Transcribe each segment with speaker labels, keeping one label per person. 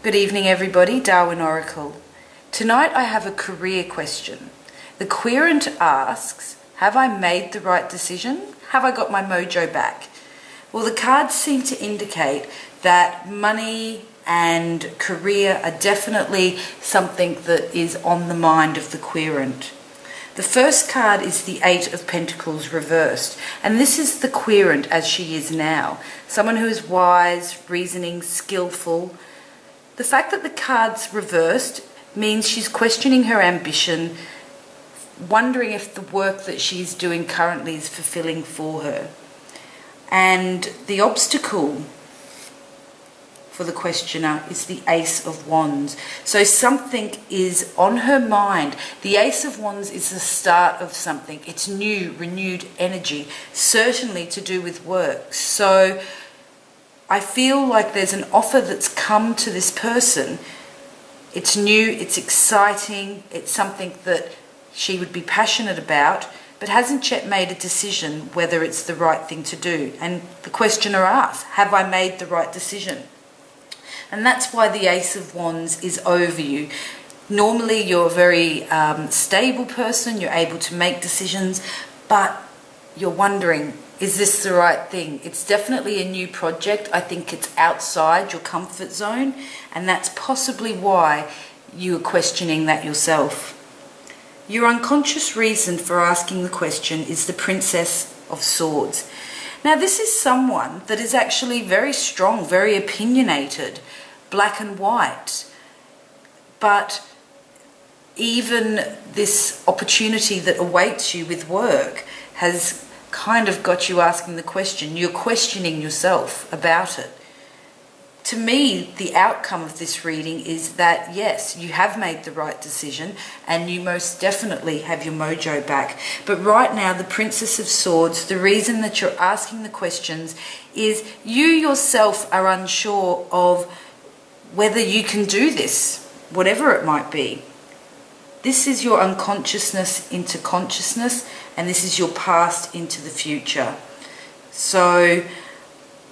Speaker 1: Good evening, everybody. Darwin Oracle. Tonight I have a career question. The querent asks, have I made the right decision? Have I got my mojo back? Well, the cards seem to indicate that money and career are definitely something that is on the mind of the querent. The first card is the Eight of Pentacles reversed, and this is the querent as she is now. Someone who is wise, reasoning, skillful. The fact that the card's reversed means she's questioning her ambition, wondering if the work that she's doing currently is fulfilling for her. And the obstacle for the questioner is the Ace of Wands. So something is on her mind. The Ace of Wands is the start of something. It's new, renewed energy, certainly to do with work. So I feel like there's an offer that's come to this person. It's new, it's exciting, it's something that she would be passionate about, but hasn't yet made a decision whether it's the right thing to do. And the questioner asks, have I made the right decision? And that's why the Ace of Wands is over you. Normally you're a very stable person, you're able to make decisions, but you're wondering, is this the right thing? It's definitely a new project. I think it's outside your comfort zone, and that's possibly why you are questioning that yourself. Your unconscious reason for asking the question is the Princess of Swords. Now, this is someone that is actually very strong, very opinionated, black and white. But even this opportunity that awaits you with work has kind of got you asking the question. You're questioning yourself about it. To me, the outcome of this reading is that, yes, you have made the right decision and you most definitely have your mojo back. But right now, the Princess of Swords, the reason that you're asking the questions is you yourself are unsure of whether you can do this, whatever it might be. This is your unconsciousness into consciousness, and this is your past into the future. So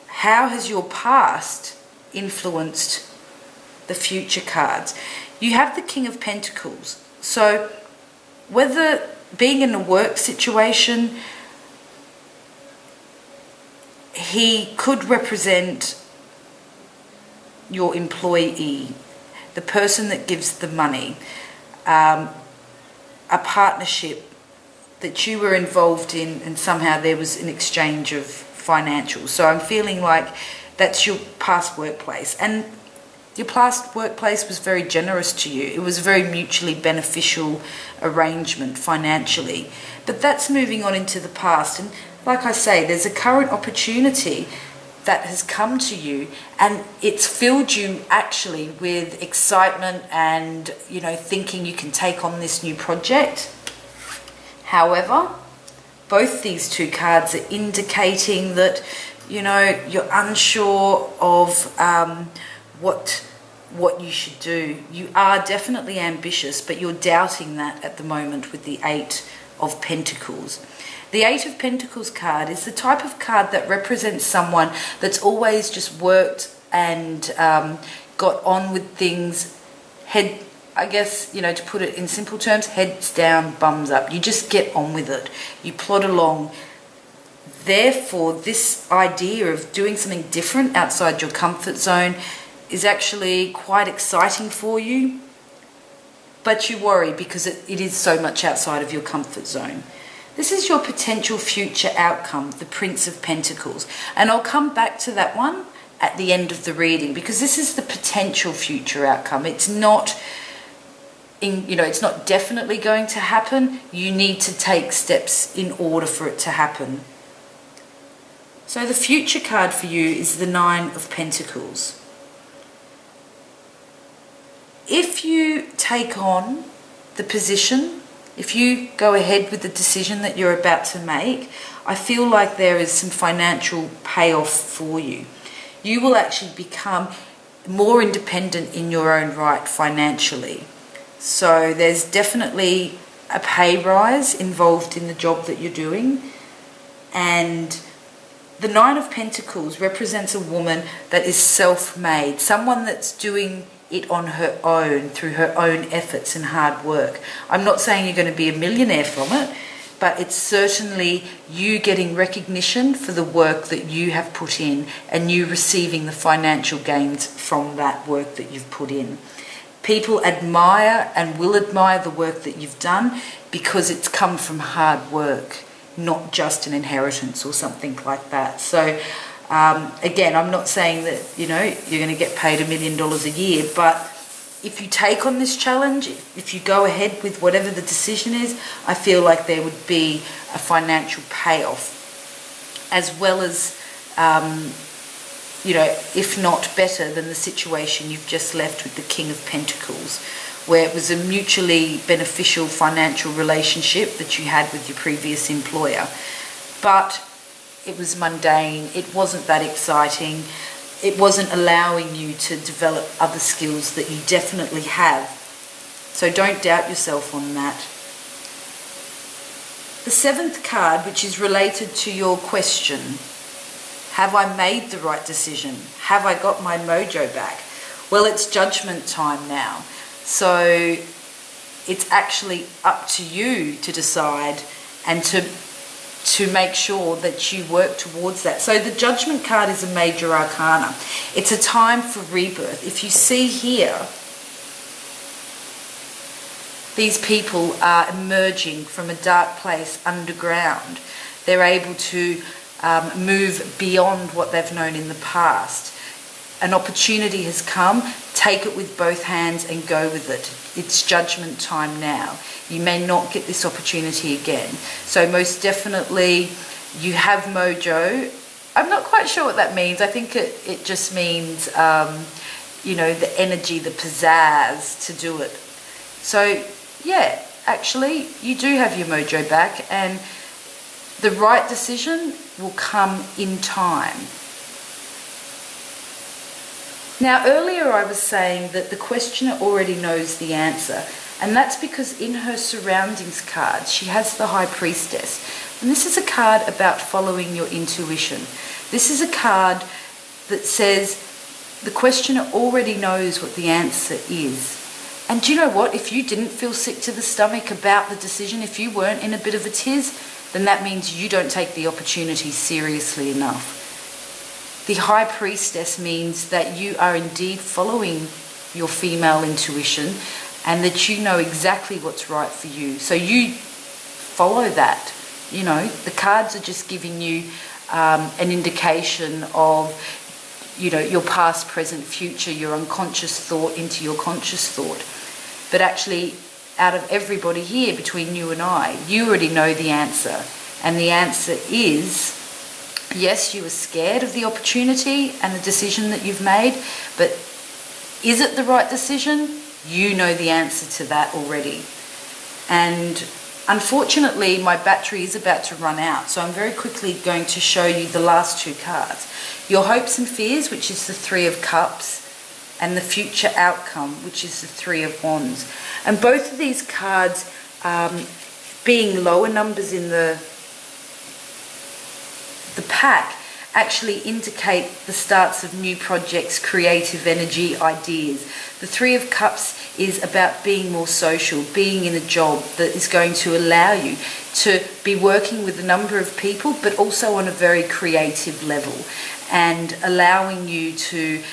Speaker 1: how has your past influenced the future cards? You have the King of Pentacles. So whether being in a work situation, he could represent your employee, the person that gives the money, a partnership that you were involved in, and somehow there was an exchange of financials. So I'm feeling like that's your past workplace, and your past workplace was very generous to you. It was a very mutually beneficial arrangement financially, but that's moving on into the past. And like I say, there's a current opportunity that has come to you, and it's filled you actually with excitement and, you know, thinking you can take on this new project. However, both these two cards are indicating that, you know, you're unsure of what you should do. You are definitely ambitious, but you're doubting that at the moment with the Eight of Pentacles. The Eight of Pentacles card is the type of card that represents someone that's always just worked and got on with things, head, I guess, you know, to put it in simple terms, heads down, bums up. You just get on with it. You plod along. Therefore, this idea of doing something different outside your comfort zone is actually quite exciting for you. But you worry because it is so much outside of your comfort zone. This is your potential future outcome, the Prince of Pentacles. And I'll come back to that one at the end of the reading, because this is the potential future outcome. It's not, it's not definitely going to happen. You need to take steps in order for it to happen. So the future card for you is the Nine of Pentacles. If you take on the position, if you go ahead with the decision that you're about to make, I feel like there is some financial payoff for you. You will actually become more independent in your own right financially. So there's definitely a pay rise involved in the job that you're doing. And The Nine of Pentacles represents a woman that is self-made, someone that's doing it on her own through her own efforts and hard work. I'm not saying you're going to be a millionaire from it, but it's certainly you getting recognition for the work that you have put in and you receiving the financial gains from that work that you've put in. People admire and will admire the work that you've done because it's come from hard work, not just an inheritance or something like that. So again, I'm not saying that, you're going to get paid $1 million a year, but if you take on this challenge, if you go ahead with whatever the decision is, I feel like there would be a financial payoff, as well as, if not better than the situation you've just left with the King of Pentacles, where it was a mutually beneficial financial relationship that you had with your previous employer. But it was mundane, it wasn't that exciting, it wasn't allowing you to develop other skills that you definitely have. So don't doubt yourself on that. The 7th card, which is related to your question, have I made the right decision? Have I got my mojo back? Well, it's judgment time now. So it's actually up to you to decide and to make sure that you work towards that. So the Judgment card is a major arcana. It's a time for rebirth. If you see here, these people are emerging from a dark place underground. They're able to move beyond what they've known in the past. An opportunity has come, take it with both hands and go with it. It's judgment time now. You may not get this opportunity again. So most definitely you have mojo. I'm not quite sure what that means. I think it just means, the energy, the pizzazz to do it. So yeah, actually you do have your mojo back, and the right decision will come in time. Now, earlier I was saying that the questioner already knows the answer, and that's because in her surroundings card, she has the High Priestess. And this is a card about following your intuition. This is a card that says the questioner already knows what the answer is. And do you know what? If you didn't feel sick to the stomach about the decision, if you weren't in a bit of a tiz, then that means you don't take the opportunity seriously enough. The High Priestess means that you are indeed following your female intuition and that you know exactly what's right for you. So you follow that. The cards are just giving you an indication of, your past, present, future, your unconscious thought into your conscious thought. But actually, out of everybody here, between you and I, you already know the answer. And the answer is, yes, you were scared of the opportunity and the decision that you've made, but is it the right decision? You know the answer to that already. And unfortunately, my battery is about to run out, so I'm very quickly going to show you the last 2 cards. Your hopes and fears, which is the 3 of Cups, and the future outcome, which is the 3 of Wands. And both of these cards, being lower numbers in the pack, actually indicate the starts of new projects, creative energy, ideas. The 3 of Cups is about being more social, being in a job that is going to allow you to be working with a number of people, but also on a very creative level, and allowing you to,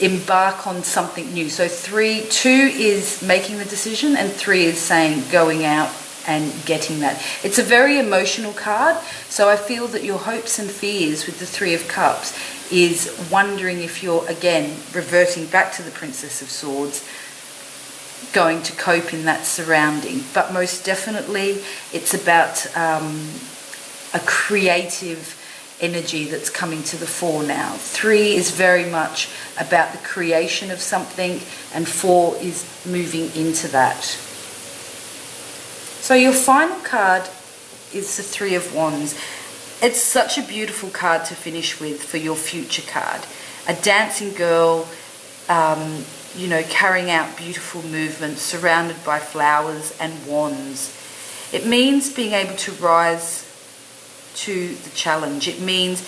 Speaker 1: embark on something new. So 2 is making the decision, and 3 is saying going out and getting that. It's a very emotional card, so I feel that your hopes and fears with the 3 of Cups is wondering if you're, again, reverting back to the Princess of Swords, going to cope in that surrounding. But most definitely it's about a creative energy that's coming to the fore now. 3 is very much about the creation of something, and 4 is moving into that. So your final card is the 3 of Wands. It's such a beautiful card to finish with for your future card. A dancing girl, carrying out beautiful movements, surrounded by flowers and wands. It means being able to rise to the challenge. It means